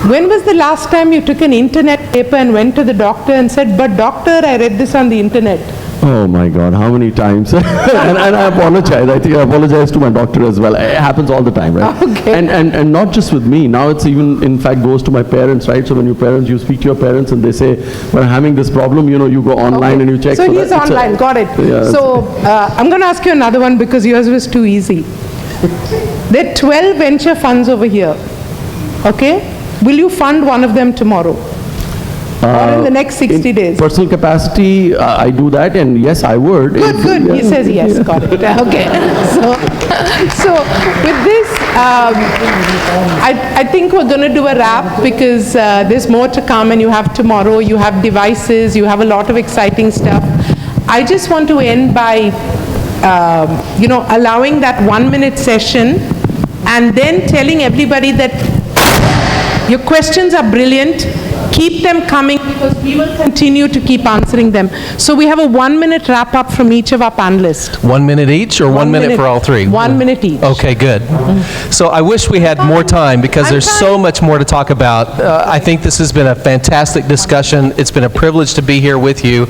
When was the last time you took an internet paper and went to the doctor and said, but doctor, I read this on the internet? Oh my God, how many times? and I apologize. I think I apologize to my doctor as well. It happens all the time, right? Okay. And not just with me. Now it's even, in fact, goes to my parents, right? So when you speak to your parents and they say, we're having this problem, you go online and you check. So he's online, got it. Yeah, so I'm going to ask you another one because yours was too easy. There are 12 venture funds over here, okay? Will you fund one of them tomorrow? Or in the next 60 days? Personal capacity, I do that, and yes, I would. Good. He says yes, got it. Okay. So with this, I think we're going to do a wrap because there's more to come and you have tomorrow, you have devices, you have a lot of exciting stuff. I just want to end by, allowing that 1-minute session and then telling everybody that your questions are brilliant. Keep them coming because we will continue to keep answering them. So we have a 1-minute wrap up from each of our panelists. 1 minute each or 1 minute for all three? 1 minute each. Okay, good. So I wish we had more time because there's so much more to talk about. I think this has been a fantastic discussion. It's been a privilege to be here with you.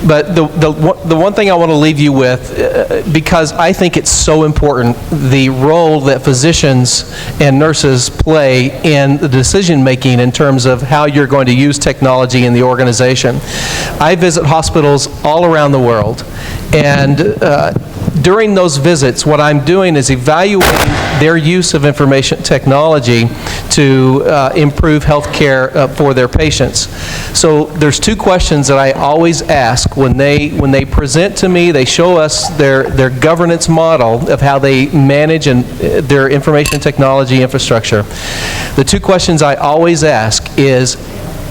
But the one thing I want to leave you with, because I think it's so important, the role that physicians and nurses play in the decision making in terms of how you're going to use technology in the organization. I visit hospitals all around the world, and during those visits, what I'm doing is evaluating their use of information technology to improve health care for their patients. So there's two questions that I always ask when they present to me, they show us their governance model of how they manage their information technology infrastructure. The two questions I always ask is,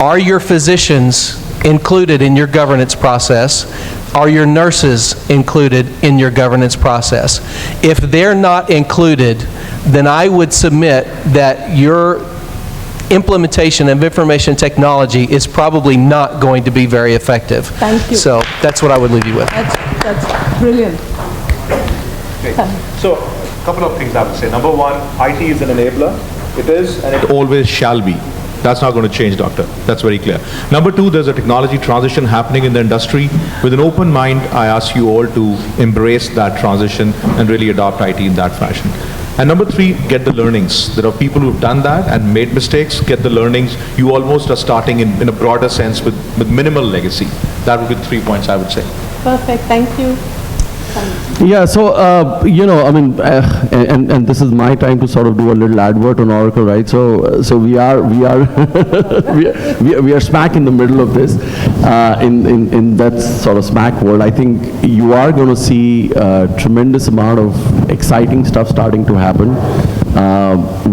are your physicians included in your governance process? Are your nurses included in your governance process? If they're not included, then I would submit that your implementation of information technology is probably not going to be very effective. Thank you. So that's what I would leave you with. That's brilliant. Okay. So a couple of things I would say. Number one, IT is an enabler. It is and it always shall be. That's not going to change, doctor. That's very clear. Number two, there's a technology transition happening in the industry. With an open mind, I ask you all to embrace that transition and really adopt IT in that fashion. And number three, get the learnings. There are people who've done that and made mistakes. Get the learnings. You almost are starting in a broader sense with minimal legacy. That would be the 3 points I would say. Perfect. Thank you. Yeah, so, and this is my time to sort of do a little advert on Oracle, right? So we are we are smack in the middle of this, in that sort of smack world. I think you are going to see a tremendous amount of exciting stuff starting to happen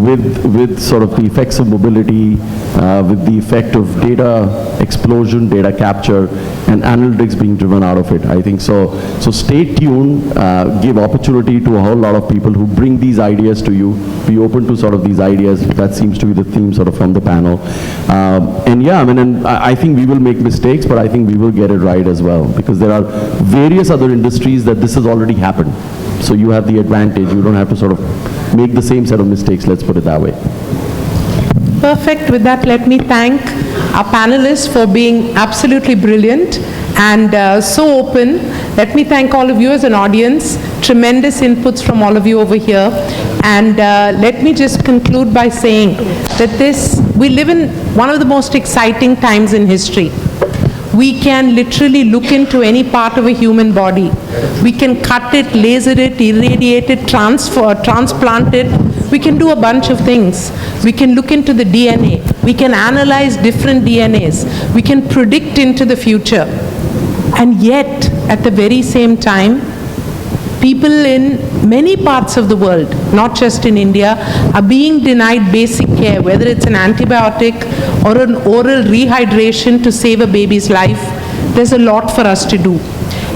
with sort of the effects of mobility, with the effect of data explosion, data capture, and analytics being driven out of it. I think so. So stay tuned, give opportunity to a whole lot of people who bring these ideas to you. Be open to sort of these ideas. That seems to be the theme sort of from the panel. And yeah, and I think we will make mistakes, but I think we will get it right as well, because there are various other industries that this has already happened. So you have the advantage. You don't have to sort of make the same set of mistakes, let's put it that way. Perfect. With that, let me thank our panelists for being absolutely brilliant and so open. Let me thank all of you as an audience. Tremendous inputs from all of you over here. And let me just conclude by saying that we live in one of the most exciting times in history. We can literally look into any part of a human body. We can cut it, laser it, irradiate it, transplant it. We can do a bunch of things. We can look into the DNA. We can analyze different DNAs. We can predict into the future. And yet, at the very same time, people in many parts of the world, not just in India, are being denied basic care, whether it's an antibiotic or an oral rehydration to save a baby's life. There's a lot for us to do.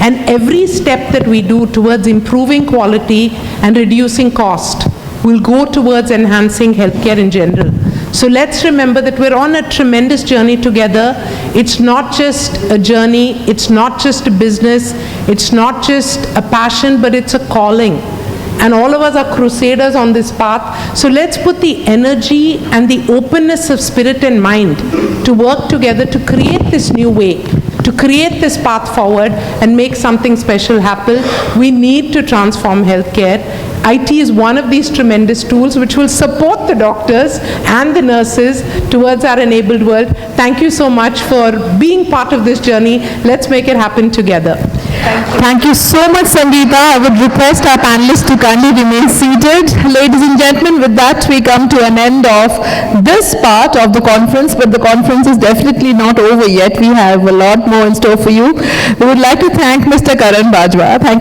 And every step that we do towards improving quality and reducing cost will go towards enhancing healthcare in general. So let's remember that we're on a tremendous journey together. It's not just a journey, it's not just a business, it's not just a passion, but it's a calling. and all of us are crusaders on this path. So let's put the energy and the openness of spirit and mind to work together to create this new way, to create this path forward and make something special happen. We need to transform healthcare. IT is one of these tremendous tools which will support the doctors and the nurses towards our enabled world. Thank you so much for being part of this journey. Let's make it happen together. Thank you so much, Sangita. I would request our panelists to kindly remain seated. Ladies and gentlemen, with that, we come to an end of this part of the conference, but the conference is definitely not over yet. We have a lot more in store for you. We would like to thank Mr. Karan Bajwa. Thank